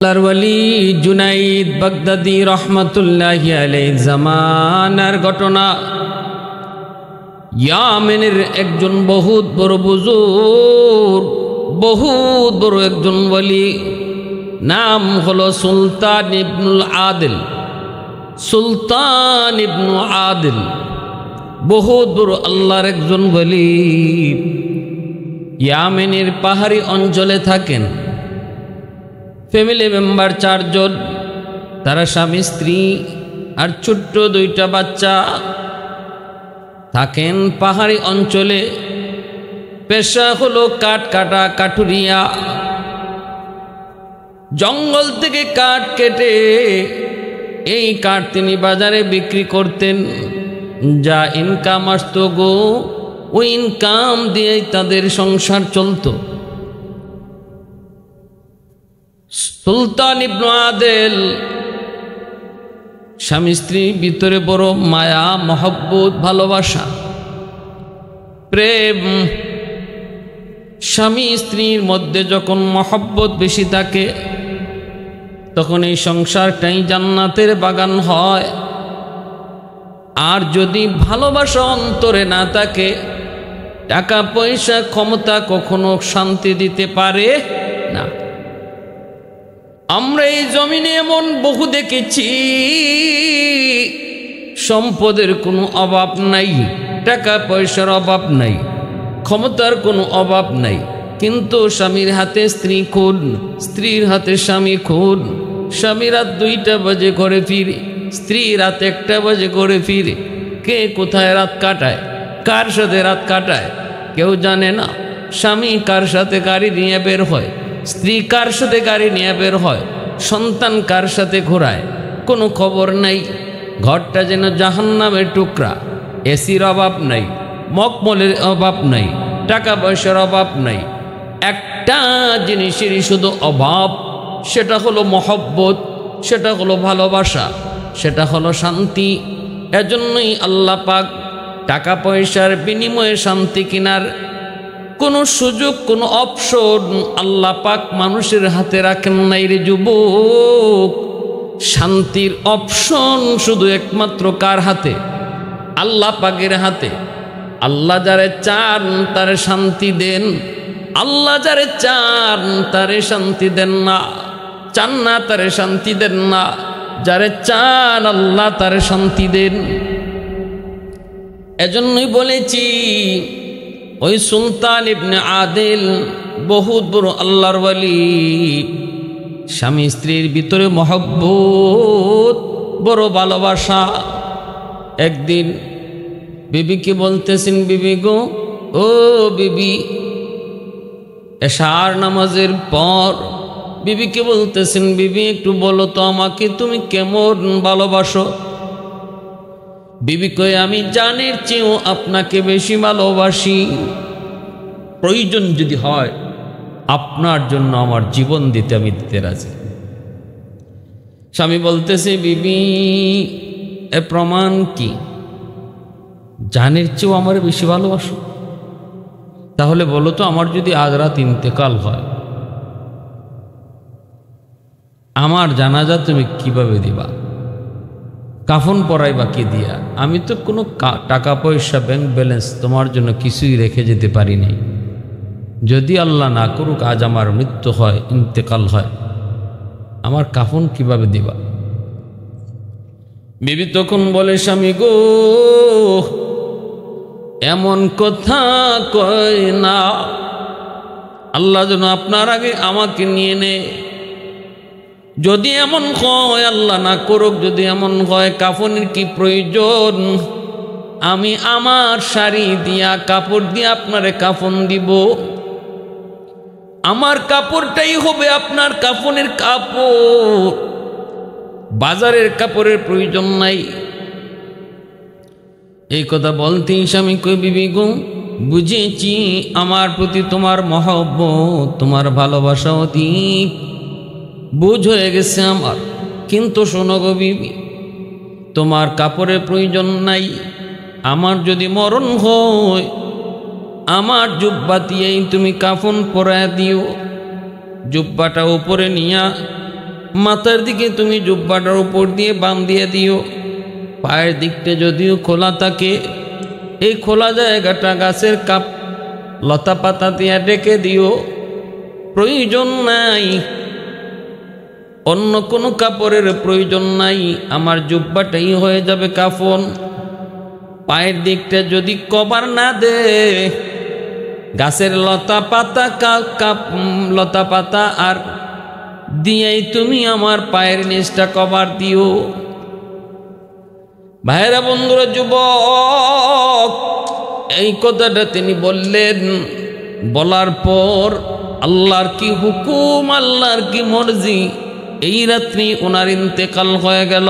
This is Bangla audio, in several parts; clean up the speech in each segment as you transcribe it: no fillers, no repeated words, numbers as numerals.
ওলি জুনাইদ বাগদাদি রহমতুল্লাহি আলাইহি জামানার ঘটনা। ইয়ামেনের একজন বহুত বড় বুজুর্গ, বহুত বড় একজন ওলি, নাম হলো সুলতান ইবনুল আদিল। সুলতান ইবনু আদিল বহুত বড় আল্লাহর একজন ওলি। ইয়ামেনের পাহাড়ি অঞ্চলে থাকেন। ফ্যামিলি মেম্বার 4 জন, তারা স্বামী স্ত্রী আর ছোট্ট 2টা বাচ্চা থাকেন পাহাড়ি অঞ্চলে। পেশা হলো কাঠ কাটা, কাঠুরিয়া। জঙ্গল থেকে কাঠ কেটে এই কাঠ তিনি বাজারে বিক্রি করতেন। যা ইনকাম আসতো গো, ওই ইনকাম দিয়ে তাদের সংসার চলতো। সুলতান ইবনু আদিল স্বামী স্ত্রীর ভিতরে বড় মায়া, মহব্বত, ভালোবাসা, প্রেম। স্বামী স্ত্রীর মধ্যে যখন মহব্বত বেশি থাকে তখন এই সংসারটাই জান্নাতের বাগান হয়। আর যদি ভালোবাসা অন্তরে না থাকে, টাকা পয়সা ক্ষমতা কখনো শান্তি দিতে পারে না। আমরা এই জমিনে এমন বহু দেখেছি, সম্পদের কোনো অভাব নাই, টাকা পয়সার অভাব নাই, ক্ষমতার কোনো অভাব নাই, কিন্তু স্বামীর হাতে স্ত্রী খুন, স্ত্রীর হাতে স্বামী খুন। স্বামী রাত 2টা বাজে ঘরে ফিরে, স্ত্রী রাত 1টা বাজে ঘরে ফিরে। কে কোথায় রাত কাটায়, কার সাথে রাত কাটায় কেউ জানে না। স্বামী কার সাথে গাড়ি নিয়ে বের হয়, স্ত্রী কার সাথে গাড়ি নিয়ে বের হয়, সন্তান কার সাথে ঘোরায়, কোনো খবর নাই। ঘরটা যেন জাহান্নামের টুকরা। এসির অভাব নাই, মকমলের অভাব নাই, টাকা পয়সার অভাব নাই। একটা জিনিসেরই শুধু অভাব, সেটা হলো মহব্বত, সেটা হলো ভালোবাসা, সেটা হলো শান্তি। এজন্যই আল্লাহ পাক টাকা পয়সার বিনিময়ে শান্তি কেনার কোনো সুযোগ, কোনো অপশন আল্লাহ পাক মানুষের হাতে রাখেন নাই রে যুবক। শান্তির অপশন শুধু একমাত্র কার হাতে? আল্লাহ পাকের হাতে। আল্লাহ যারে চান তারে শান্তি দেন, আল্লাহ যারে চান তারে শান্তি দেন না, চান না তারে শান্তি দেন না। যারে চান আল্লাহ তারে শান্তি দেন। এজন্যই বলেছি ওই সুলতান ইবনে আদিল বহুত বড় আল্লাহর ওলি। স্বামী স্ত্রীর ভিতরে মহব্বত, বড় ভালোবাসা। একদিন বিবিকে বলতেছেন, বিবি গো, ও বিবি, এশার নামাজের পর বিবিকে বলতেছেন, বিবি একটু বলো তো আমাকে তুমি কেমন ভালোবাসো? বিবি কয়, আমি জানের চেয়েও আপনাকে বেশি ভালোবাসি। প্রয়োজন যদি হয় আপনার জন্য আমার জীবন দিতে আমি দিতে রাজি। স্বামী বলতেছে, বিবি এ প্রমাণ কি? জানের চেয়েও আমার বেশি ভালোবাসো? তাহলে বলো তো, আমার যদি আজ রাত ইন্তেকাল হয়, আমার জানাজা তুমি কিভাবে দিবা? কাফন পরাইবা কি দিয়া? আমি তো কোনো টাকা পয়সা, ব্যাংক ব্যালেন্স তোমার জন্য কিছুই রেখে যেতে পারি নাই। যদি আল্লাহ না করুক আজ আমার মৃত্যু হয়, ইন্তেকাল হয়, আমার কাফন কিভাবে দিবা? বিবি তখন বলে, স্বামী গো, এমন কথা কয় না। আল্লাহ যেন আপনার আগে আমাকে নিয়ে নে। যদি এমন হয়, আল্লাহ না করুক, যদি এমন হয় কাফনের কি প্রয়োজন? আমি আমার শাড়ি দিয়া, কাপড় দিয়া আপনারে কাফন দিব। আমার কাপড়টাই হবে আপনার কাফনের কাপড়, বাজারের কাপড়ের প্রয়োজন নাই। এই কথা বলতেই স্বামী কই, বিবি গো, বুঝেছি আমার প্রতি তোমার মহব্বত, তোমার ভালোবাসা অধিক, বুঝ হয়ে গেছে আমার। কিন্তু শোনো গো বিবি, তোমার কাপড়ের প্রয়োজন নাই। আমার যদি মরণ হয়, আমার জুব্বা দিয়েই তুমি কাফন পরায় দিও। জুব্বাটা উপরে নিয়া মাথার দিকে তুমি জুব্বাটার উপর দিয়ে বাঁধিয়ে দিও। পায়ের দিকটা যদিও খোলা থাকে, এই খোলা জায়গাটা গাছের কাপ লতা পাতা দিয়ে ডেকে দিও। প্রয়োজন নাই, অন্য কোনো কাপড়ের প্রয়োজন নাই, আমার জুব্বাটাই হয়ে যাবে কাফন। পায়ের দিকটা যদি কভার না দে, গাছের লতা পাতা লতা পাতা আর দিয়েই তুমি আমার পায়ের নিচটা কভার দিও। ভাইরা বন্ধুরা, যুবক এই কথাটা তিনি বললেন। বলার পর আল্লাহর কি হুকুম, আল্লাহর কি মর্জি, এই রাত্রি ওনার ইন্তেকাল হয়ে গেল।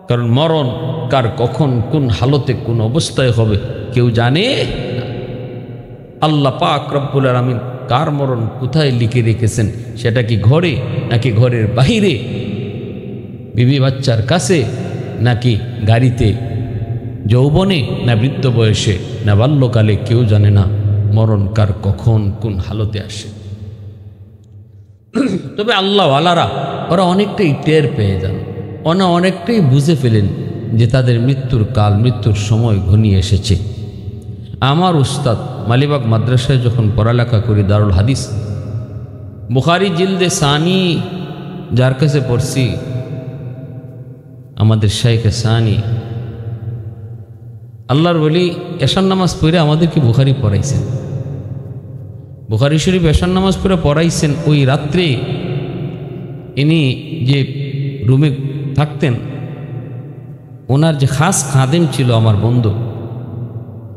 কারণ মরণ কার কখন কোন হালতে কোন অবস্থায় হবে কেউ জানে। আল্লাহ পাক রব্বুল আলামিন কার মরণ কোথায় লিখে রেখেছেন, সেটা কি ঘরে নাকি ঘরের বাহিরে, বিবি বাচ্চার কাছে নাকি গাড়িতে, যৌবনে না বৃদ্ধ বয়সে না বাল্যকালে, কেউ জানে না মরণ কার কখন কোন হালতে আসে। তবে আল্লাহওয়ালারা ওরা অনেকটাই টের পেয়ে যান, অনেকটাই বুঝে ফেলেন যে তাদের মৃত্যুর কাল, মৃত্যুর সময় ঘনিয়ে এসেছে। আমার উস্তাদ মালিবাগ মাদ্রাসায় যখন পড়ালেখা করি, দারুল হাদিস বুখারী জিলদে সানি যার কাছে পড়ছি, আমাদের শাইখে সানি আল্লাহর বলি এশার নামাজ পড়ে আমাদেরকে বুখারী পড়াইছেন। বুখারী শরীফ এশার নামাজ পড়ে পড়াইছেন। ওই রাত্রে ইনি যে রুমে থাকতেন, ওনার যে খাস খাদেম ছিল আমার বন্ধু,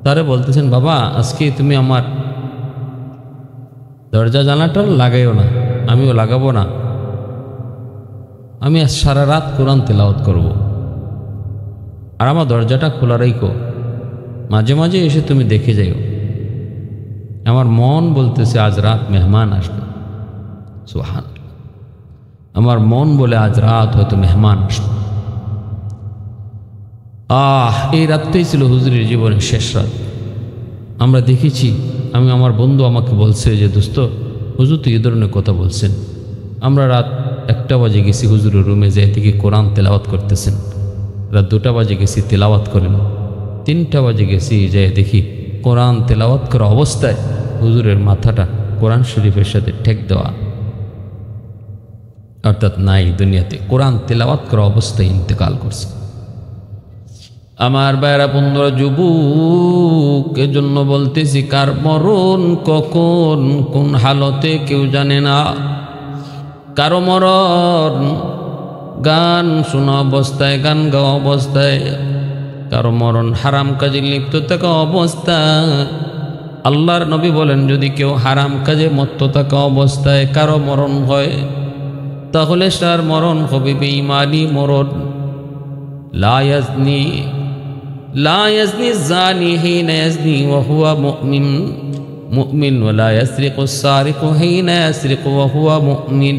তারে বলতেছেন, বাবা আজকে তুমি আমার দরজা জানালাটা লাগাইও না, আমিও লাগাবো না, আমি আজ সারা রাত কোরআন তেলাওয়াত করব, আর আমার দরজাটা খোলা রাখো, মাঝে মাঝে এসে তুমি দেখে যাইও। আমার মন বলতেছে আজ রাত মেহমান আসবে। সুবহানাল্লাহ, আমার মন বলে আজ রাত হয়তো মেহমান আসবে। এই রাতটাই ছিল হুজুরের জীবনের শেষ রাত। আমরা দেখেছি, আমার বন্ধু আমাকে বলছে যে দোস্ত, হুজুর তো এই ধরনের কথা বলছেন। আমরা রাত 1টা বাজে গেছি হুজুরের রুমে, যে এদিকে কোরআন তেলাওয়াত করতেছেন। রাত 2টা বাজে গেছি তেলাওয়াত করেন, 3টা বাজে গেছি যে দেখি কোরআন তেলাওয়াত করা অবস্থায় হুজুরের মাথাটা কোরআন শরীফের সাথে ঠেক দেওয়া, অর্থাৎ নাই দুনিয়াতে, কোরআন তেলাওয়াত করা অবস্থায় ইন্তেকাল করছে। আমার ভাইরা বন্ধুরা, যুবক এজন্য বলতেছি, কার মরণ কখন কোন হালতে কেউ জানে না। কারো মরণ গান শোনা অবস্থায়, গান গাওয়া অবস্থায়, কারো মরণ হারাম কাজে লিপ্ত থাকা অবস্থায়। আল্লাহর নবী বলেন, যদি কেউ হারাম কাজে মত্ত থাকা অবস্থায় কারো মরণ হয়, তাহলে তার মরণ হবে বেঈমানি মরণ। লা ইয়াজনি জানি হিনা ইয়াজনি ওয়া হুয়া মুমিন ওয়া লা ইয়াসরিকু সারিকু হিনা ইয়াসরিকু ওয়া হুয়া মুমিন।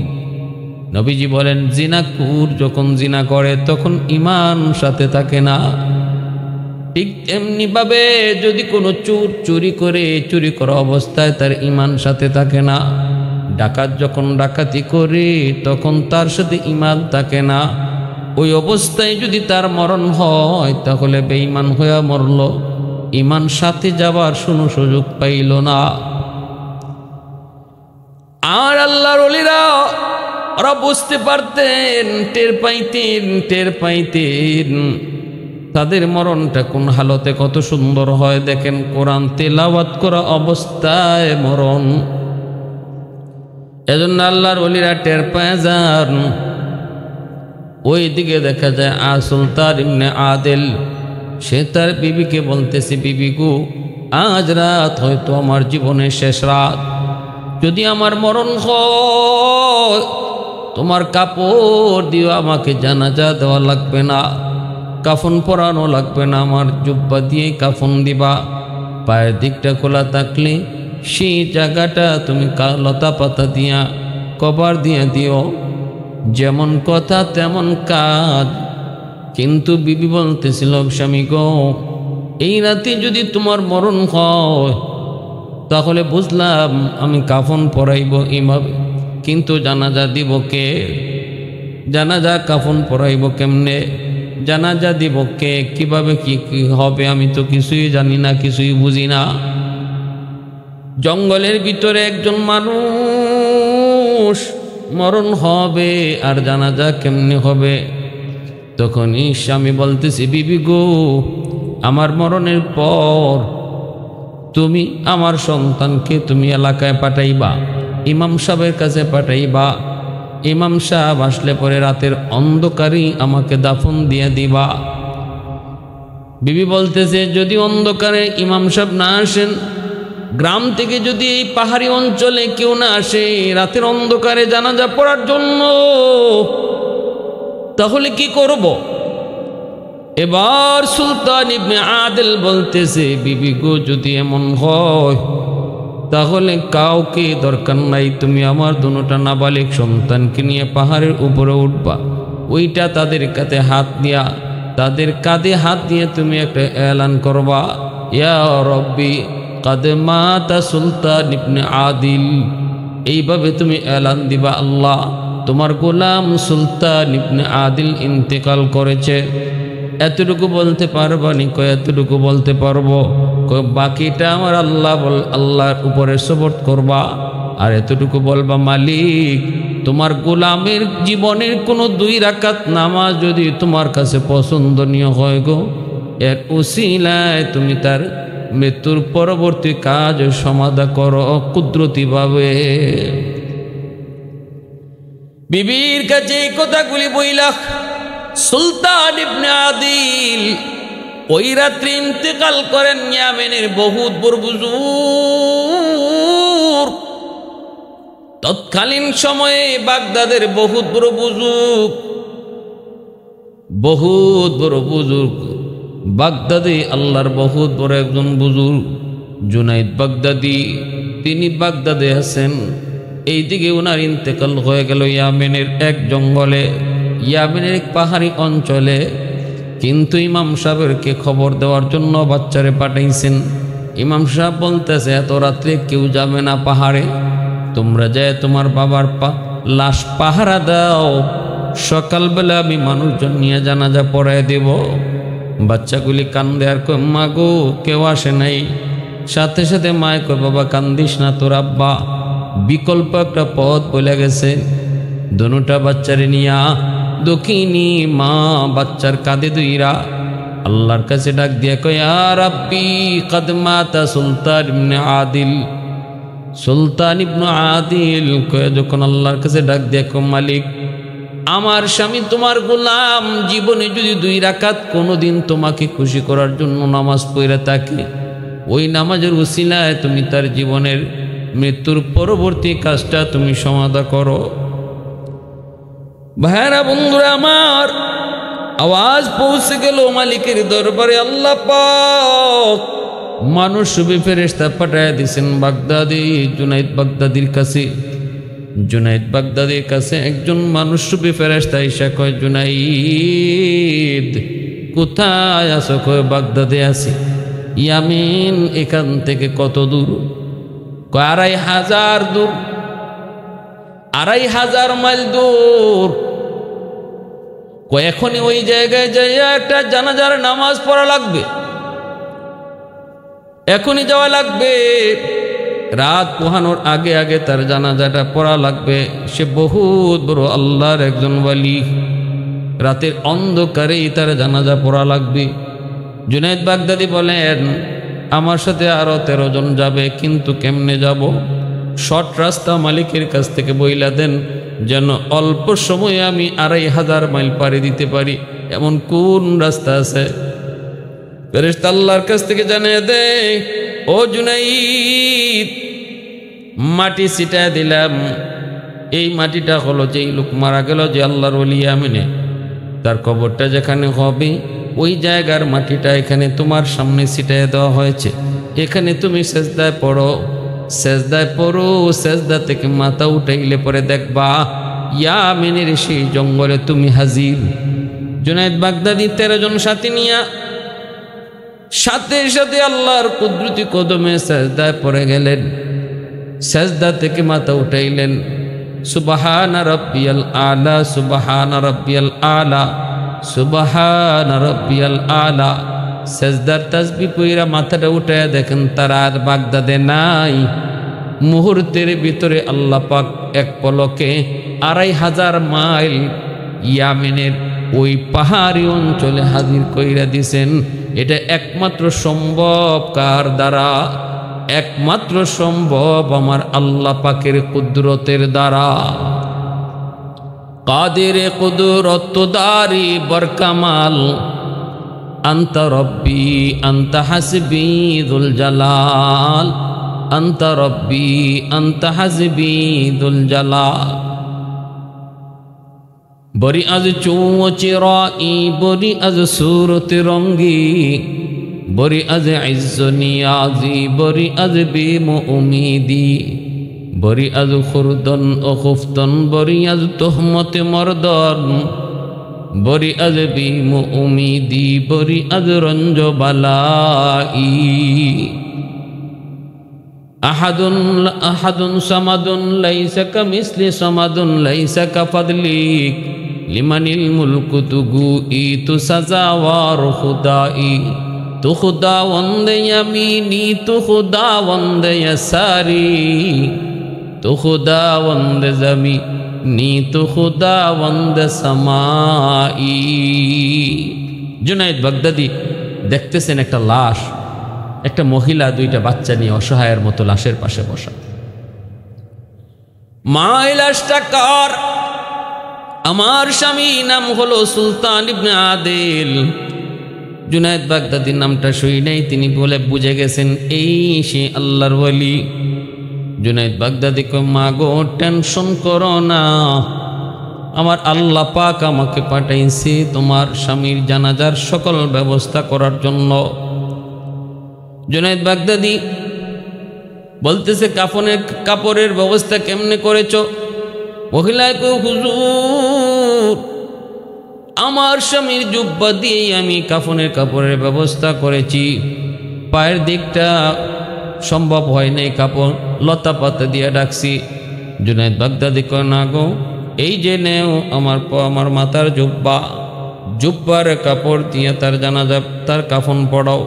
নবীজি বলেন, জিনাকুর যখন জিনা করে তখন ঈমান সাথে থাকে না। ঠিক এমনি ভাবে যদি কোনো চোর চুরি করে, চুরি করা অবস্থায় তার ঈমান সাথে থাকে না। ডাকাত যখন ডাকাতি করে তখন তার সাথে ঈমান থাকে না। ওই অবস্থায় যদি তার মরণ হয়, তাহলে বেঈমান হয়ে মরল, ঈমান সাথে যাবার কোনো সুযোগ পাইল না। আর আল্লাহর ওলিরা ওরা বুঝতে পারতেন, টের পাইতেন তাদের মরণটা কোন হালতে কত সুন্দর হয়। দেখেন, কোরআন তেলাওয়াত করা অবস্থায় মরণ। এজন্য আল্লাহর ওলিরা টের পায় যান। ওই দিকে দেখা যায় সুলতান ইবনে আদিল, সে তার বিবিকে বলতেছে, বিবি গো, আজ রাত হয়তো আমার জীবনের শেষ রাত। যদি আমার মরণ হয়, তোমার কাপড় দিও, আমাকে জানাজা দেওয়া লাগবে না, কাফন পরানো লাগবে না, আমার জুব্বা দিয়ে কাফন দিবা। পায়ের দিকটা খোলা থাকলে সেই জায়গাটা তুমি লতা পাতা দিয়া কভার দিয়ে দিও। যেমন কথা তেমন কাজ। কিন্তু বিবি বলতেছিল, স্বামী গো, এই রাতে যদি তোমার মরণ হয়, তাহলে বুঝলাম আমি কাফন পরাইব এইভাবে। কিন্তু জানাজা দিব কে? জানাজা কাফন পরাইব কেমনে? জানাজা দিব কে? কিভাবে কি হবে? আমি তো কিছুই জানি না, কিছুই বুঝি না। জঙ্গলের ভিতরে একজন মানুষ মরণ হবে, আর জানাজা কেমনে হবে? তখনই স্বামী বলতেছি, বিবি গো, আমার মরণের পর তুমি আমার সন্তানকে তুমি এলাকায় পাঠাইবা, ইমাম সাহেবের কাছে পাঠাইবা। ইমাম সাহেব আসলে পরে রাতের অন্ধকারেই আমাকে দাফন দিয়ে দিবা। বিবি বলতেছে, যদি অন্ধকারে ইমাম সাহেব না আসেন, গ্রাম থেকে যদি এই পাহাড়ি অঞ্চলে কেউ না আসে রাতের অন্ধকারে জানাজা পড়ার জন্য, তাহলে কি করব? এবার সুলতান ইবনে আদিল বলতেছে, বিবি গো, যদি এমন হয় তাহলে কাউকে দরকার নাই, তুমি আমার দুটা নাবালিক সন্তানকে নিয়ে পাহাড়ের উপরে উঠবা। ওইটা তাদের কাঁধে হাত দিয়ে তুমি একটা এলান করবা, ইয়া রব্বি কাদ মাতা সুলতান ইবনে আদিল। এইভাবে তুমি এলান দিবা, আল্লাহ, তোমার গোলাম সুলতান ইবনে আদিল ইন্তেকাল করেছে। এতটুকু বলতে পারবানি? কয় এতটুকু বলতে পারবো। কয় বাকিটা আমার আল্লাহর উপরে সবর্ত করবা, আর এতটুকু বলবা, মালিক, তোমার গোলামের জীবনের কোনো 2 রাকাত নামাজ যদি তোমার কাছে পছন্দনীয় হয় গো, এর উসিলায় তুমি তার মৃত্যুর পরবর্তী কাজ সমাধা করো কুদরতিভাবে। বিবির কাছে এই কথাগুলি বইলা সুলতান ইবনে আদিল ওই রাত্রে ইন্তেকাল করেন। ইয়ামেনের বহুত বড় বুজুর্গ, তৎকালীন সময়ে বাগদাদের বহুত বড় বুজুর্গ বাগদাদি, আল্লাহর বহুত বড় একজন বুজুর্গ জুনাইদ বাগদাদি, তিনি বাগদাদে আছেন। এইদিকে ওনার ইন্তেকাল হয়ে গেল ইয়ামেনের এক জঙ্গলে, ইয়ামেনের এক পাহাড়ি অঞ্চলে। কিন্তু ইমাম সাহেবকে খবর দেওয়ার জন্য বাচ্চারে পাঠাইছেন। ইমাম সাহেব বলতেছে, এত রাত্রে কেউ যাবে না পাহাড়ে, তোমরা যায় তোমার বাবার লাশ পাহারা দাও, সকালবেলা আমি মানুষজন নিয়ে জানাজা পড়ায় দেব। বাচ্চাগুলি কান্দে আর কয়, মা গো, কেউ আসে নাই। সাথে সাথে মায় কয়, বাবা কান্দিস না, তোর আব্বা বিকল্প একটা পথ বলে গেছে। দুটা বাচ্চারে নিয়া দক্ষিণী মা বাচ্চার কাঁধে দুইরা আল্লাহর কাছে ডাক দিয়া কয়, ইয়া রাব্বি কাদ মাতা সুলতান ইবনে আদিল। সুলতান ইবনে আদিল কয় যখন আল্লাহর কাছে ডাক দিয়া কয়, মালিক, আমার স্বামী তোমার গোলাম জীবনে যদি 2 রাকাত কোনোদিন তোমাকে খুশি করার জন্য নামাজ পড়ে থাকে, ওই নামাজের উসিলায় তুমি তার জীবনের মৃত্যুর পরবর্তী কাজটা তুমি সমাধা করো। ভাইরা বন্ধুরা আমার, আওয়াজ পৌঁছে গেল মালিকের দরবারে। আল্লাহ পাক মানুষ রূপে ফেরেশতা পাঠায় দিয়েছেন বাগদাদি জুনাইদ বাগদাদির কাছে। জুনাইদ বাগদাদির কাছে একজন মানুষ রূপে ফেরেশতা এসে কয়, জুনাইদ কোথায় আছো? কয়, বাগদাদে আছি। ইয়ামিন এখান থেকে কত দূর? কয়, 2500 দূর। 2500 মাইল দূর। কয়, এখনই ওই জায়গায় যাইয়া একটা জানাজার নামাজ পড়া লাগবে, এখনই যাওয়া লাগবে। রাত পোহানোর আগে আগে তার জানাজাটা পড়া লাগবে। সে বহুত বড় আল্লাহর একজন ওয়ালি, রাতের অন্ধকারেই তার জানাজা পড়া লাগবে। জুনাইদ বাগদাদি বলেন, আমার সাথে আরো 13 জন যাবে, কিন্তু কেমনে যাব? শর্ট রাস্তা মালিকের কাছ থেকে বইলা দেন, যেন অল্প সময়ে আমি 2500 মাইল পাড়ি দিতে পারি, এমন কোন রাস্তা আছে? ফেরেশতা আল্লাহর কাছ থেকে জানিয়ে দেয়, ও জুনাইদ, মাটি ছিটায় দিলাম। এই মাটিটা হলো যেই লোক মারা গেল, যে আল্লাহর ওলি ইয়ামিনে, তার কবরটা যেখানে হবে ওই জায়গার মাটিটা এখানে তোমার সামনে ছিটায় দেওয়া হয়েছে। এখানে তুমি সেজদায় পড়ো, সেজদায় পড়ো, সেজদা থেকে মাথা উঠাইলে পরে দেখবা ইয়ামিনের সেই জঙ্গলে তুমি হাজির। জুনাইদ বাগদাদি 13 জন সাথী নিয়া সাথে সাথে আল্লাহর কুদরতি কদমে সেজদায় পড়ে গেলেন। সেজদা থেকে মাথা উঠাইলেন, সুবহান রাব্বিয়াল আলা, সুবহান রাব্বিয়াল আলা, সুবহান রাব্বিয়াল আলা। সেজদার তাসবিহ পইরা মাথাটা উঠায়া দেখেন তারা আর বাগদাদে নাই। মুহূর্তের ভিতরে আল্লাহ পাক এক পলকে ২৫০০ মাইল ইয়ামেনের ওই পাহাড়ি অঞ্চলে হাজির কইরা দিছেন। এটা একমাত্র সম্ভব কার দ্বারা? একমাত্র সম্ভব আমার আল্লাহ পাকের কুদরতের দ্বারা। কাদের কুদরত দারি বরকামাল, আনতা রব্বি আনতা হাসবি যুল জালাল, আনতা রব্বি আনতা হাসবি যুল জালাল। বরি আজ চৌচিরাই, বরি আজ সুরত রঙ্গি, বরি আজ ইজ্জ নিয়াজি, বরি আজ বিম উমিদি, বরি আজ খুরদন ও খুফতন, বরি আজ তোহমত মর্দন, বরি আজ বিম উমিদি, বরি আজ রঞ্জ বালাই। আহাদুন আহাদুন সামাদুন লাইসা কামিসলি সামাদুন লাইসা কাফাদলিক, লিমানিল মুলকু তুগু ই তু সাজাওয়ার খুদাই, তু খুদা ওয়ান্দে ইয়ামিনি, তু খুদা ওয়ান্দে ইয়াসারি, তু খুদা ওয়ান্দে জামিনি, তু খুদা ওয়ান্দে সামাই। জুনায়েদ বাগদাদি দেখতেছেন একটা লাশ, একটা মহিলা 2টা বাচ্চা নিয়ে অসহায়ের মতো লাশের পাশে বসা। মা এই লাশটা কার? আমার স্বামী, নাম হলো সুলতান ইবনে আদিল। জুনায়েদ বাগদাদির নামটা শুই নাই, তিনি বলে বুঝে গেছেন এই সে আল্লাহর ওলি। জুনায়েদ বাগদাদি কয়, মা গো টেনশন করো না, আমার আল্লাহ পাক আমাকে পাঠাইছে তোমার স্বামীর জানাজার সকল ব্যবস্থা করার জন্য। জুনায়েদ বাগদাদি বলতেছে, কাপড়ের ব্যবস্থা কেমনে করেছ? মহিলায় কয়, হুজুর আমার স্বামীর জুব্বা দিয়ে আমি কাপড়ের ব্যবস্থা করেছি। পায়ের দিকটা সম্ভব হয় নাই, কাপড় লতা পাতা দিয়ে ডাকছি। জুনায়েদ বাগদাদি কয়, না গো, এই যে নেও আমার মাথার জুব্বার কাপড় দিয়ে তার জানাজা তার কাফন পড়াও।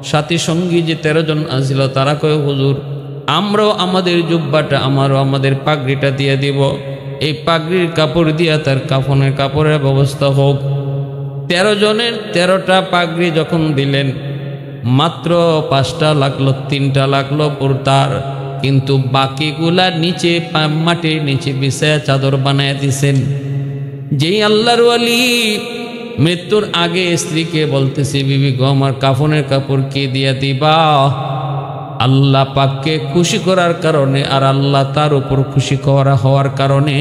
সাথী সঙ্গী যে 13 জন আসছিল তারা কয়, হুজুর আমরাও আমাদের জুব্বাটা, আমাদের পাগড়িটা দিয়ে দিব, এই পাগড়ির কাপড় দিয়া তার কাফনের কাপড়ের ব্যবস্থা হোক। 13 জনের 13টা পাগড়ি যখন দিলেন, মাত্র 5টা লাগলো, 3টা লাগলো পুরতার, কিন্তু বাকিগুলা নিচে মাটির নিচে বিছায়া চাদর বানায় দিছেন। যেই আল্লাহর ওয়ালি মৃত্যুর আগে স্ত্রীকে বলতেছি, বিবি গো আমার কাফনের কাপড় কে দিয়া দিবা? আল্লাহ পাককে খুশি করার কারণে আর আল্লাহ তার উপর খুশি হওয়ার কারণে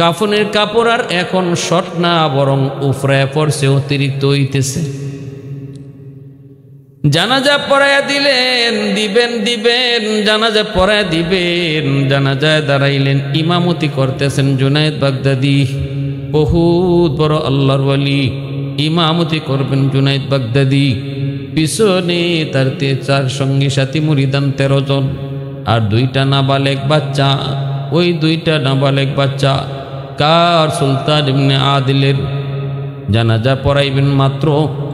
কাফনের কাপড় আর এখন শর্ট না, বরং উফরে পড়ছে, অতিরিক্ত হইতেছে। জানাজা পড়াইয়া দিবেন জানাজা পড়াইয়া দিবেন। জানাজায় দাঁড়াইলেন, ইমামতি করতেছেন জুনায়েদ বাগদাদি, বহুত বড় আল্লাহর ওয়ালি। ইমামতি করবেন জুনায়েদ বাগদাদি, পিছনে তার 4 সঙ্গী সাথী মুরিদান 13 জন, আর 2টা নাবালেগ বাচ্চা। ওই 2টা নাবালেগ বাচ্চা কার? সুলতান ইবনে আদিলের। জানাজা পড়াইবেন মাত্র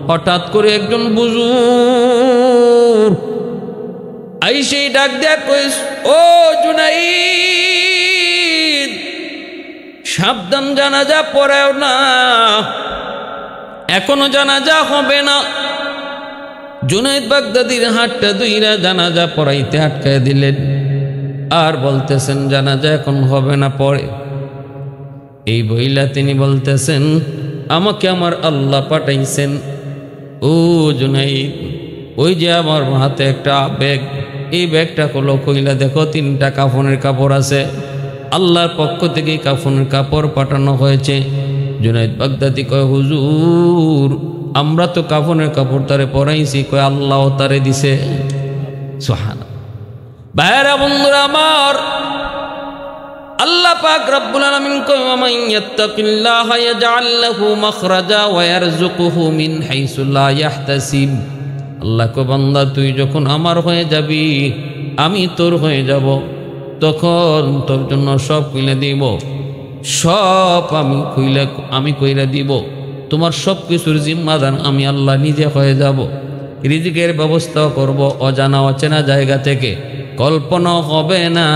হঠাৎ করে একজন বুজুর্গ আইসে ডাক দেয়া কইস, ও জুনাইদ, সাবধান, জানাজা পড়াও না, এখনো জানাজা হবে না। জুনায়েদ বাগদাদির হাতটা দুইরা জানাজা পড়াইতে আটকায় দিলেন, আর বলতেছেন জানাজা এখন হবে না, পরে। এই বইলা তিনি বলতেছেন, আমাকে আমার আল্লাহ পাঠাইছেন। ও জুনাইদ, ওই যে আমার হাতে একটা ব্যাগ, এই ব্যাগটা হলো, কইলা দেখো 3টা কাফনের কাপড় আছে, আল্লাহর পক্ষ থেকে কাফনের কাপড় পাঠানো হয়েছে। জুনায়েদ বাগদাদি কয়, হুজুর আমরা তো কাফনের কাপড় তারে পরাইছি। কয়, আল্লাহ তারে দিছে। সুবহানাল্লাহ। ভাইরা বন্ধুরা আমার, আল্লাহ পাক রব্বুল আলামিন কয়, ওয়া ইয়াত্তাকিল্লাহা ইয়াজআল লাহু মাখরাজা ওয়া ইয়ারযুকুহু মিন হাইসু লা ইয়াহতাসিব। আল্লাহ কয়, বান্দা তুই যখন আমার হয়ে যাবি, আমি তোর হয়ে যাব। তখন তোর জন্য সব খুলে দিব, সব আমি কইরা দিব। তোমার সব কিছুর জিম্মাদার আমি আল্লাহ নিজে হয়ে যাব। রিজিকের ব্যবস্থাও করব অজানা অচেনা জায়গা থেকে, কল্পনা হবে না।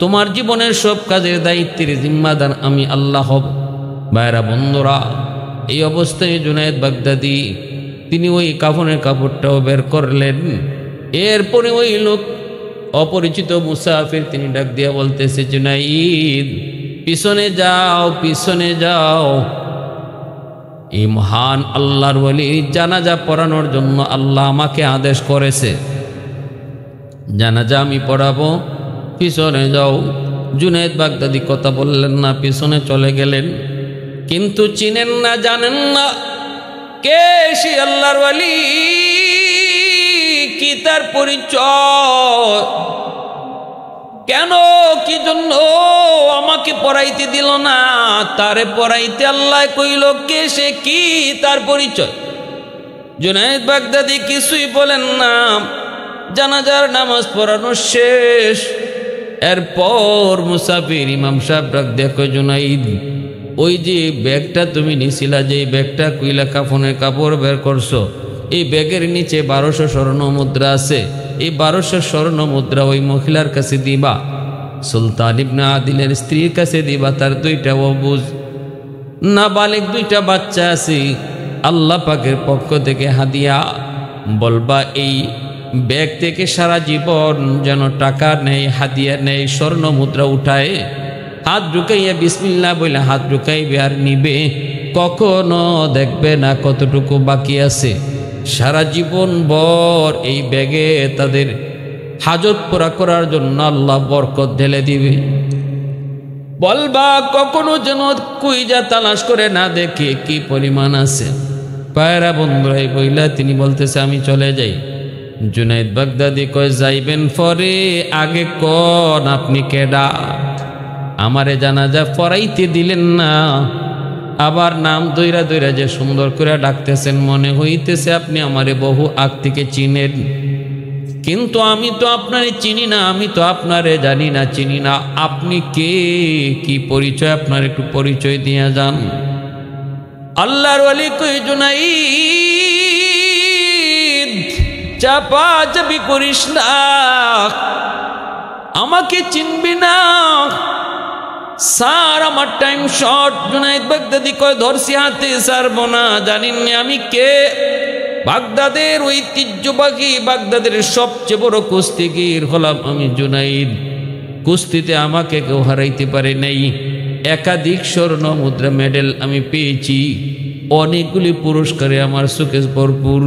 তোমার জীবনের সব কাজের দায়িত্বের জিম্মাদার আমি আল্লাহ হব। ভাইরা বন্ধুরা, এই অবস্থায় জুনায়েদ বাগদাদি তিনি ওই কাফনের কাপড়টাও বের করলেন। এরপরে ওই লোক অপরিচিত মুসাফির তিনি ডাক দিয়া বলতেছে, জুনাইদ পিছনে যাও, পিছনে যাও। এই মহান আল্লাহর ওলির জানাজা পড়ানোর জন্য আল্লাহ আমাকে আদেশ করেছে, জানাজা আমি পড়াবো, পিছনে যাও। জুনায়েদ বাগদাদি কথা বললেন না, পিছনে চলে গেলেন। কিন্তু চিনেন না, জানেন না কে সে আল্লাহর ওলি, কি তার পরিচয়, কেন কি জন্য আমাকে পড়াইতে দিল না, তারে পড়াইতে আল্লাহ কইল কে সে, কি তার পরিচয়। জুনায়েদ বাগদাদি কিছুই বলেন না। জানাজার নামাজ পড়ানো শেষ। এরপর মুসাফির ইমাম সাহেব ডাক দেখো, জুনাইদ ওই যে ব্যাগটা তুমি নিছিলা, যে ব্যাগটা কুইলা কাফনের কাপড় বের করছো, এই ব্যাগের নিচে 1200 স্বর্ণ মুদ্রা আছে। এই 1200 স্বর্ণ মুদ্রা ওই মহিলার কাছে দিবা, সুলতান ইবনে আদিলের স্ত্রীর কাছে দিবা। তার 2টা অবুজ নাবালিগ 2টা বাচ্চা আছে, আল্লাহ পাকের পক্ষ থেকে হাদিয়া। বলবা এই ব্যাগ থেকে সারা জীবন যেন টাকা নেই, হাদিয়া নেই, স্বর্ণ মুদ্রা উঠায়, হাত ঢুকাইয়া বিসমিল্লাহ বলে হাত ঢুকাইবে আর নিবে, কখনো দেখবে না কতটুকু বাকি আছে। সারা জীবন ভর এই ব্যাগে তাদের হাজত পুরা করার জন্য আল্লাহ বরকত ঢেলে দিবে। বলবা কখনো যেন কুইজা তালাশ করে না দেখে কি পরিমাণ আছে। পায়রা বন্ধুরা বইলা তিনি বলতেছে আমি চলে যাই। জুনায়েদ বাগদাদি কয় যাইবেন পরে, আগে কোন আপনি কেডা, আমারে জানাজা পড়াইতে দিলেন না, আবার নাম দইরা দইরা যে সুন্দর করে ডাকতেছেন, মনে হইতেছে আপনি আমারে বহু আগ থেকে চিনেন। কিন্তু আমি তো আপনারে চিনি না, আমি তো আপনারে জানি না, চিনি না। আপনি কে, কি পরিচয়, আপনার একটু পরিচয় দিয়ে যান। আল্লাহর ওলি কই, জুনাইদ চাপা চাপি করিস না, আমাকে চিনবি না স্যার, আমার টাইম শর্ট। জুনায়েদ বাগদাদি কয় ধরছি হাতে, ছাড়বো না, জানিনি আমি কে। বাগদাদের ঐতিহ্যবাহী, বাগদাদের সবচেয়ে বড় কুস্তিগির হলাম আমি জুনাইদ। কুস্তিতে আমাকে কেউ হারাইতে পারে নাই। একাধিক স্বর্ণ মুদ্রা মেডেল আমি পেয়েছি, অনেকগুলি পুরস্কারে আমার সুকেশ ভরপুর।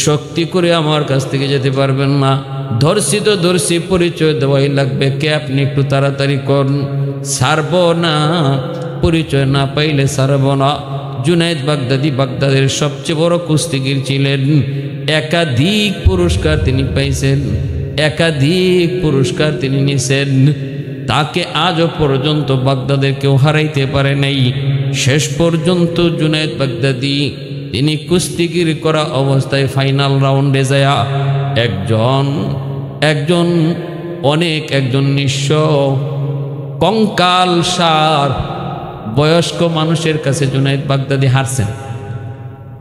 শক্তি করে আমার কাছ থেকে যেতে পারবেন না। ধরছি তো ধরছি, পরিচয় দেওয়াই লাগবে। কে আপনি, একটু তাড়াতাড়ি করুন, ছাড়ব না, পরিচয় না পাইলে ছাড়ব না। জুনায়েদ বাগদাদি বাগদাদের সবচেয়ে বড় কুস্তিগির ছিলেন। একাধিক পুরস্কার তিনি পাইছেন, একাধিক পুরস্কার তিনি নিছেন। তাকে আজও পর্যন্ত বাগদাদের কেউ হারাইতে পারে নাই। শেষ পর্যন্ত জুনায়েদ বাগদাদি তিনি কুস্তিগির করা অবস্থায় ফাইনাল রাউন্ডে যায় একজন নিঃস্ব কঙ্কাল সার বয়স্ক মানুষের কাছে জুনায়েদ বাগদাদি হারছেন।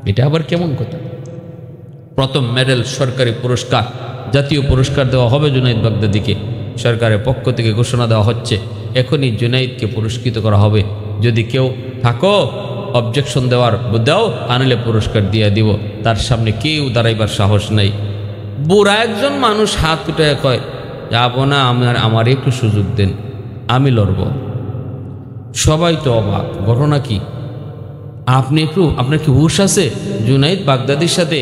এটা আবার কেমন কথা? প্রথম মেডেল, সরকারি পুরস্কার, জাতীয় পুরস্কার দেওয়া হবে জুনায়েদ বাগদাদিকে। সরকারের পক্ষ থেকে ঘোষণা দেওয়া হচ্ছে এখনই জুনায়েদকে পুরস্কৃত করা হবে। যদি কেউ থাকো অবজেকশন দেওয়ার দাও, আনলে পুরস্কার দিয়ে দিব। তার সামনে কেউ দাঁড়াইবার সাহস নাই। বুড়া একজন মানুষ হাত উঠে কয়, যাবো না, আমার একটু সুযোগ দেন, আমি লড়ব। সবাই তো অবাক, ঘটনা কি? আপনার কি হুঁশ আছে? জুনায়েদ বাগদাদির সাথে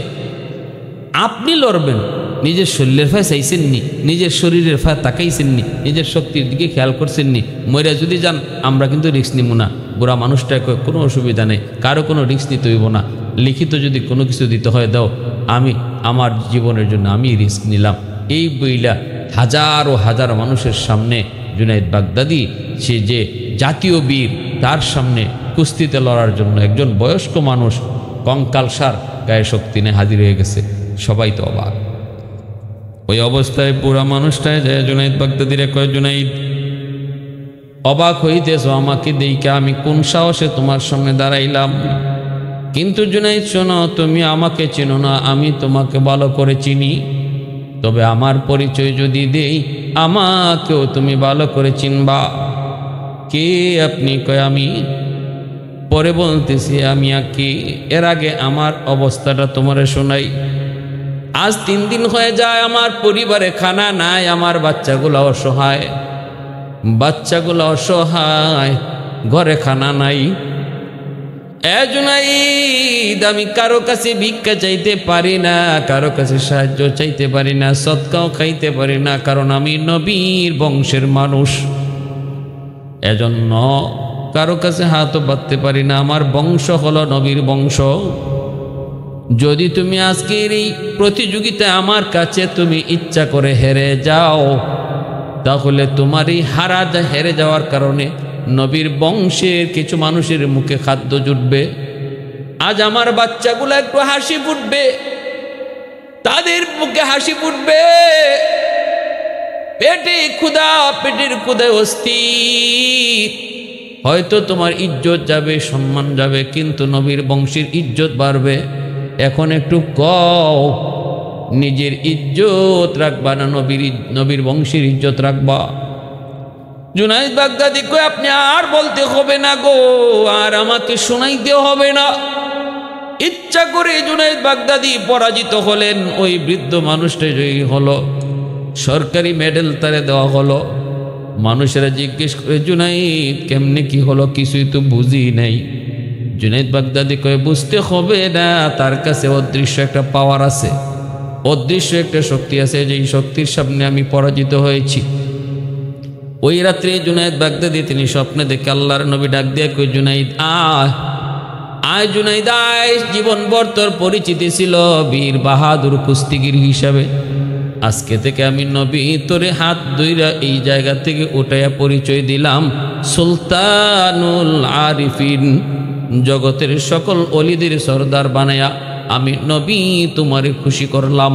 আপনি লড়বেন? নিজের শরীরের ফায় চাইছেননি, নিজের শরীরের ফায় তাকাইছেননি, নিজের শক্তির দিকে খেয়াল করছেননি। মইরা যদি যান আমরা কিন্তু রিস্ক নিব না। বুড়া মানুষটা কোনো অসুবিধা নেই, কারো কোনো রিস্ক নিতে হইব না। লিখিত যদি কোনো কিছু দিতে হয় দাও, আমি আমার জীবনের জন্য আমি রিস্ক নিলাম। এই বইলা হাজারো হাজারো মানুষের সামনে জুনায়েদ বাগদাদি, সে যে জাতীয় বীর, তার সামনে কুস্তিতে লড়ার জন্য একজন বয়স্ক মানুষ কঙ্কালসার গায়ে শক্তি নিয়ে হাজির হয়ে গেছে। সবাই তো অবাক। ওই অবস্থায় পুরা মানুষটায় যায় জুনাইদ বাগদাদিরে কয়, জুনাইদ অবাক হইতেছ আমাকে দেইকা, আমি কোন সাহসে তোমার সামনে দাঁড়াইলাম? কিন্তু জুনাইদ শোনো, তুমি আমাকে চেনো না, আমি তোমাকে ভালো করে চিনি। তবে আমার পরিচয় যদি দেই, আমাকেও তুমি ভালো করে চিনবা। কে আপনি? কয় আমি পরে বলতেছি আমি কি। এর আগে আমার অবস্থাটা তোমারে শোনাই। আজ 3 দিন হয়ে যায়, আমার পরিবারে খানা নাই, আমার বাচ্চাগুলো অসহায়, ঘরে খানা নাই। জুনাইদ, আমি কারো কাছে ভিক্ষা চাইতে পারি না, কারো কাছে সাহায্য চাইতে পারি না, সদকাও খাইতে পারি না, কারণ আমি নবীর বংশের মানুষ। এজন্য কারো কাছে হাতও বাঁধতে পারি না, আমার বংশ হলো নবীর বংশ। যদি তুমি আজকের এই প্রতিযোগিতায় আমার কাছে তুমি ইচ্ছা করে হেরে যাও, তাহলে তোমার এই হেরে যাওয়ার কারণে নবীর বংশের কিছু মানুষের মুখে খাদ্য জুটবে। আজ আমার বাচ্চাগুলো একটু হাসি ফুটবে, তাদের মুখে হাসি ফুটবে। পেটের ক্ষুধায় অস্থির। হয়তো তোমার ইজ্জত যাবে, সম্মান যাবে, কিন্তু নবীর বংশের ইজ্জত বাড়বে। এখন একটু কও, নিজের ইজ্জত রাখবা না নবীর বংশের ইজ্জত রাখবা? জুনাইদ বাগদাদি কই, আপনি আর বলতে হবে না গো, আর আমাকে শোনাইতে হবে না। ইচ্ছা করে জুনাইদ বাগদাদি পরাজিত হলেন। ওই বৃদ্ধ মানুষটা জয়ী হলো, সরকারি মেডেল তারে দেওয়া হলো। মানুষেরা জিজ্ঞেস করে, জুনাইদ কেমনে কি হলো? কিছুই তো বুঝি নাই। জুনাইদ বাগদাদি কয়ে, বুঝতে হবে না, তার কাছে অদৃশ্য একটা পাওয়ার আছে, অদৃশ্য একটা শক্তি আছে, যেই শক্তির সামনে আমি পরাজিত হয়েছি। ওই রাত্রে জুনাইদ বাগদাদি তিনি স্বপ্নে দেখে আল্লাহর নবী ডাক দিয়ে কই, জুনাইদ আয় জুনাইদ আয়। জীবনভর তোর পরিচিতি ছিল বীর বাহাদুর কুস্তিগির হিসাবে। আজকে থেকে আমি নবী তোরে হাত ধইরা এই জায়গা থেকে উঠাইয়া পরিচয় দিলাম সুলতানুল আরিফিন, জগতের সকল অলিদের সর্দার বানায়া আমি নবী তোমারে খুশি করলাম।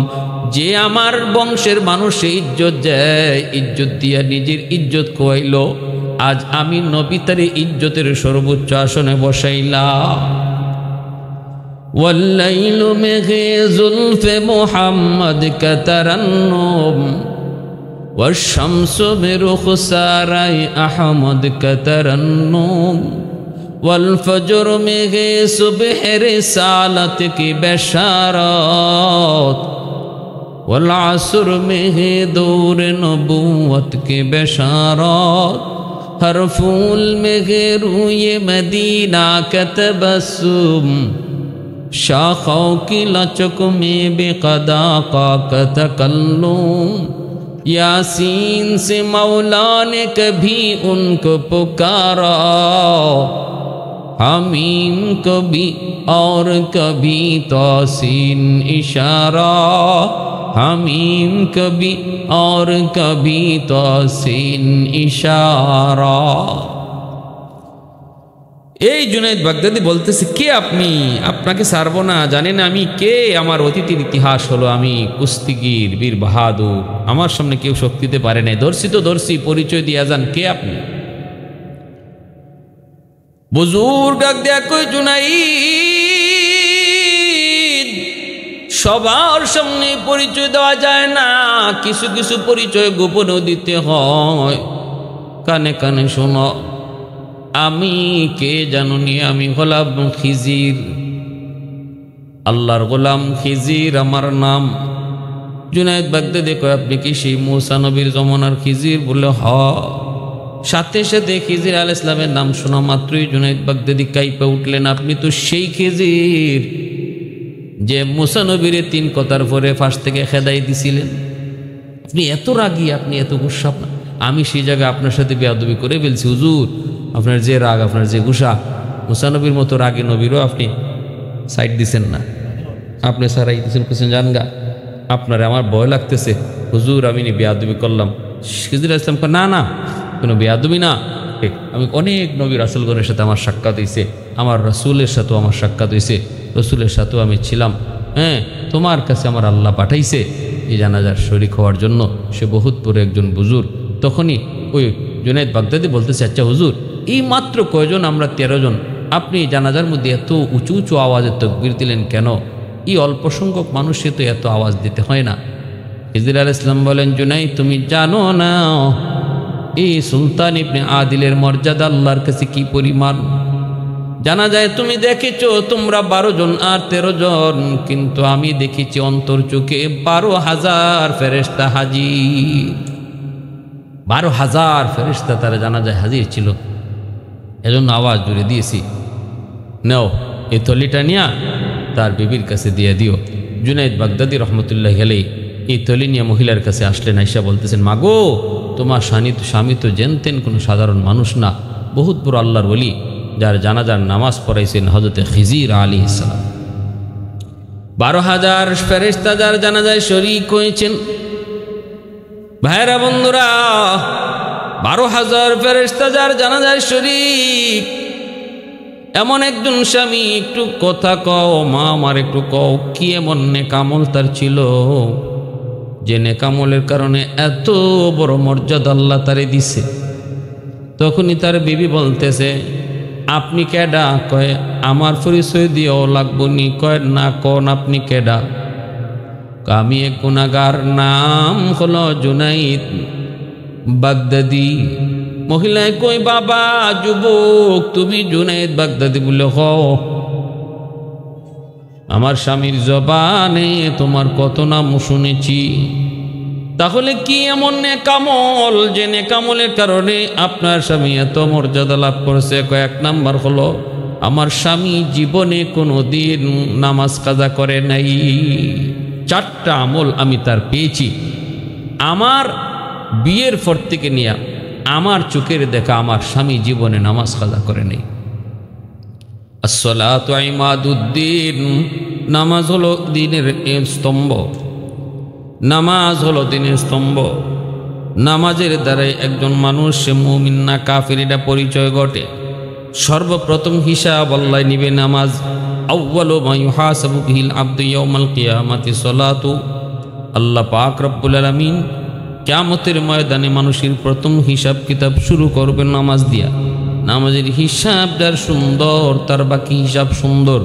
যে আমার বংশের মানুষে ইজ্জত দেয়, ইজ্জত দিয়া নিজের ইজ্জত খোয়াইল, আজ আমি নবী তারে ইজ্জতের সর্বোচ্চ আসনে বসাইলাম। والليل مغي زلف محمد كترنم والشمس برخساري أحمد كترنم والفجر مغي صبح رسالتك بشارات والعصر مغي دور نبوتك بشارات हर फूल में रोए मदीना का तबस्सुम शाखों की लचक में बेक़दा का तकल्लुम यासीन से मौला ने कभी उनको पुकारा हमीम कभी और कभी तौसीन इशारा हमीम कभी और कभी तौसीन इशारा। এই জুনাইদ বাগদাদি বলতেছে, কে আপনি? আপনাকে ছাড়বো না, জানেন আমি কে? আমার অতীতের ইতিহাস হলো আমি কুস্তিগির বীর বাহাদুর, আমার সামনে কেউ শক্তি দিতে পারে নাই। দর্শি তো দর্শি, পরিচয় দিয়া যান, কে আপনি? বুজুর্গ ডাক দেয়া কই, জুনাইদ সবার সামনে পরিচয় দেওয়া যায় না, কিছু কিছু পরিচয় গোপনেও দিতে হয়। কানে কানে শোনো, আমি কে জানুনি? আমি হলাম খিজির, আল্লাহর গোলাম খিজির আমার নাম। জুনাইদ বাগদাদি কয়, আপনি কি সেই মূসা নবীর জমানার খিজির? বলে হ। সাথে সাথে খিজির আলাইহিস সালামের নাম শোনা মাত্রই জুনাইদ বাগদাদি কাইপা উঠলেন, আপনি তো সেই খিজির যে মূসা নবীর 3 কথার পরে ফাঁস থেকে খেদাই দিছিলেন। আপনি এত রাগী, আপনি এত গুসা, আমি সেই জায়গায় আপনার সাথে বেয়াদবি করে ফেলছি হুজুর। আপনার যে রাগ, আপনার যে গুসা, মূসা নবীর মতো রাগী নবীরও আপনি সাইড দিছেন না, আপনি সারাই দিচ্ছেন, কেছেন জানগা, আপনার আমার ভয় লাগতেছে হুজুর, আমি বেয়াদবি করলাম। খিজির আলাইহিস সালাম না না, কোনো বেয়াদবি না, আমি অনেক নবী রাসূলগণের সাথে আমার সাক্ষাৎ হয়েছে, আমার রাসূলের সাথেও আমার সাক্ষাৎ হয়েছে, রসুলের সাথেও আমি ছিলাম। হ্যাঁ, তোমার কাছে আমার আল্লাহ পাঠাইছে, এই জানাজার শরীক হওয়ার জন্য। সে বহুতপুরে একজন বুজুর্গ। তখনই ওই জুনায়েদ বাগদাদি বলতেছে, আচ্ছা হুজুর, এই মাত্র কয়জন? আমরা 13 জন। আপনি জানাজার মধ্যে এত উঁচু উঁচু আওয়াজে তাকবীর দিলেন কেন? এই অল্প সংখ্যক মানুষে তো এত আওয়াজ দিতে হয় না। খিজির আলাইহিস সালাম বলেন, জুনায়েদ তুমি জানো না এই সুলতান ইবনে আদিলের মর্যাদা আল্লাহর কাছে কি পরিমাণ? জানা যায় তুমি দেখেছো তোমরা 12 জন আর 13 জন, কিন্তু আমি দেখেছি অন্তর চোখে 12,000 ফেরেশতা হাজির। 12,000 ফেরেশতা তারা জানাজায় হাজির ছিল। এজন্য আওয়াজ জুড়ে দিয়েছি, নাও এই থলিটা নিয়ে তার বিবির কাছে দিয়ে দিও। জুনায়েদ বাগদাদি রহমতুল্লাহ আলাইহি এই থলি নিয়ে মহিলার কাছে আসলেন। আয়েশা বলতেছেন, মাগো তোমার স্বামী তো জেনতেন কোনো সাধারণ মানুষ না, বহুত বড় আল্লাহর ওলি, যার জানাজার নামাজ পড়াইছেন হযরতে খিজির আলাইহিস সালাম। 12,000 ফেরেশতা যার জানাজায় শরীক হয়েছেন। ভাইরা বন্ধুরা, 12,000 ফেরেশতা যার জানাজায় শরীক। এমন একজন স্বামী, একটু কথা কও মা, আমার একটু কও, কি এমন নেকামল তার ছিল যে নেকামলের কারণে এত বড় মর্যাদা আল্লাহ তারে দিছে? তখনই তার বিবি বলতেছে, আপনি কেডা? কয় আমার পরিচয় দিও লাগবো নি? কয় না, কোন আপনি কেডা? আমি এক গুনাহগার, নাম হলো জুনায়েদ বাগদাদি। মহিলায় কই, বাবা যুবক তুমি জুনায়েদ বাগদাদি বলে হও? আমার স্বামীর জবানে তোমার কত নাম শুনেছি। তাহলে কি এমন নেকামল যে নেকামলের কারণে আপনার স্বামী এত মর্যাদা লাভ করেছে? কয়েক নাম্বার হলো, আমার স্বামী জীবনে কোনো দিন নামাজ কাজা করে নাই। 4টা আমল আমি তার পেয়েছি। আমার বিয়ের পর থেকে নিয়ে আমার চোখের দেখা আমার স্বামী জীবনে নামাজ কাজা করে নেই। আসসালাতু ইমাদুদ্দিন, নামাজ হলো দ্বীনের স্তম্ভ। নামাজ হলো দ্বীনের স্তম্ভ। নামাজের দ্বারাই একজন মানুষ সে মুমিন না কাফির এটা পরিচয় ঘটে। সর্বপ্রথম হিসাব আল্লাহ নিবে নামাজ। আউয়ালু মা ইউহাসাবু বিহিল আবদু ইয়াউমাল কিয়ামাতি সলাতু। আল্লাহ পাক রব্বুল আলামিন কিয়ামতের ময়দানে মানুষের প্রথম হিসাব কিতাব শুরু করবে নামাজ দিয়া। নামাজের হিসাব যার সুন্দর তার বাকি হিসাব সুন্দর।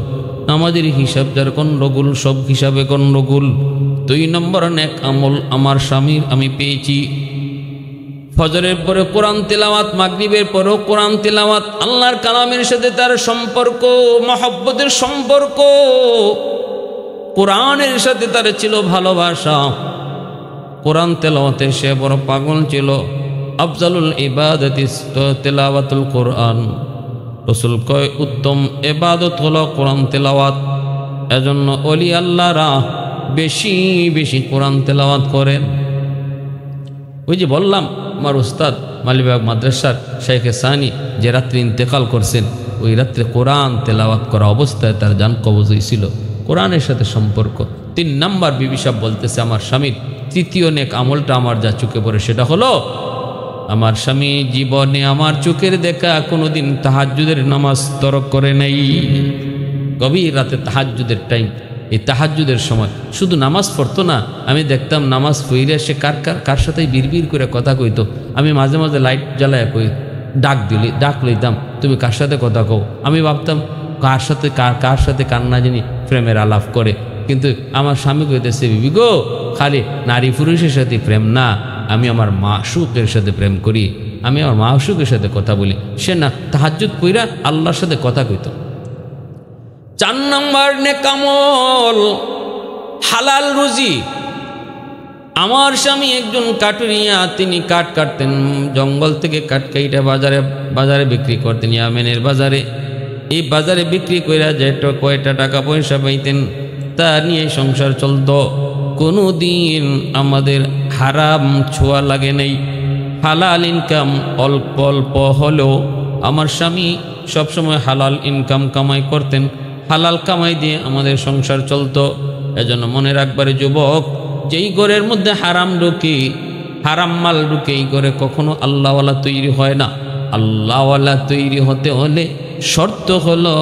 নামাজের হিসাব যার গন্ডগোল সব হিসাবে গন্ডগোল। 2 নম্বর নেক আমল আমার স্বামীর আমি পেয়েছি। ফজরের পরে কোরআন তেলাওয়াত, মাগরিবের পরেও কোরআন তেলাওয়াত, আল্লাহর কালামের সাথে তার সম্পর্ক, মহব্বতের সম্পর্ক, কোরআনের সাথে তার ছিল ভালোবাসা। কোরআন তেলাওয়াতে সে বড় পাগল ছিল। আফজালুল ইবাদাতি তেলাওয়াতুল কোরআন। রাসূল কয় উত্তম ইবাদত হলো কোরআন তেলাওয়াত। এজন্য ওলি আল্লাহরা বেশি বেশি কোরআন তেলাওয়াত করেন। ওই যে বললাম আমার উস্তাদ মালিবাগ মাদ্রাসার শেখ সানি যে রাত্রে ইন্তেকাল করছেন, ওই রাত্রে কোরআন তেলাওয়াত করা অবস্থায় তার জান কবজ হয়েছিল। কোরআনের সাথে সম্পর্ক। 3 নাম্বার বিবি সাহেব বলতেছে, আমার স্বামীর তৃতীয় নেক আমলটা আমার যা চোখে পড়ে সেটা হলো, আমার স্বামী জীবনে আমার চোখের দেখা কোনোদিন তাহাজ্জুদের নামাজ তরক করে নাই। গভীর রাতে তাহাজ্জুদের টাইম, এই তাহাজ্জুদের সময় শুধু নামাজ পড়তো না, আমি দেখতাম নামাজ পড়ে সে কার সাথে বিড়বিড় করে কথা কইতো। আমি মাঝে মাঝে লাইট জ্বালায় কই, ডাক লইতাম, তুমি কার সাথে কথা কও। আমি ভাবতাম কার সাথে কান্না জানি প্রেমের আলাপ করে। কিন্তু আমার স্বামী কইতেছে, বিবি গো, খালি নারী পুরুষের সাথে প্রেম না, আমি আমার মাশউকের সাথে প্রেম করি, আমি আমার মাশউকের সাথে কথা বলি। সে না তাহাজ্জুদ পইরা আল্লাহর সাথে কথা কইতো। 4 নম্বর নেক আমল হালাল রুজি। আমার স্বামী একজন কাটুরিয়া, তিনি কাঠ কাটতেন, জঙ্গল থেকে কাঠ কাইটা বাজারে বিক্রি করতেন, ইয়ামেনের বাজারে। এই বাজারে বিক্রি কইরা যে কয়টা টাকা পয়সা পাইতেন তা নিয়ে সংসার চলত। কোনো দিন আমাদের হারাম ছোঁয়া লাগে নেই। হালাল ইনকাম অল্প অল্প হলেও আমার স্বামী সবসময় হালাল ইনকাম কামাই করতেন। হালাল কামাই দিয়ে আমাদের সংসার চলত। এজন্য মনে রাখবারে যুবক, যেই ঘরের মধ্যে হারাম ঢুকে, হারাম মাল ঢুকে, এই ঘরে কখনো আল্লাহওয়ালা তৈরি হয় না। আল্লাহওয়ালা তৈরি হতে হলে শর্ত হলো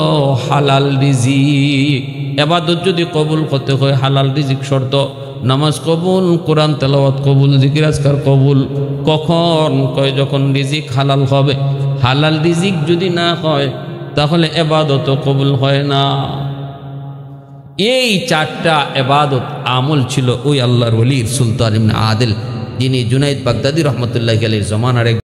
হালাল রিজিক। ইবাদত যদি কবুল করতে হয় হালাল রিজিক শর্ত। নামাজ কবুল, কোরআন তেলাওয়াত কবুল, জিকির আজকার কবুল। কখন? কয় যখন রিজিক হালাল হবে। হালাল রিজিক যদি না হয় তাহলে ইবাদত কবুল হয় না। এই চারটা ইবাদত আমল ছিল ওই আল্লাহর ওলির সুলতান ইবনে আদিল, যিনি জুনাইদ বাগদাদি রহমতুল্লাহি আলাইহির জমানার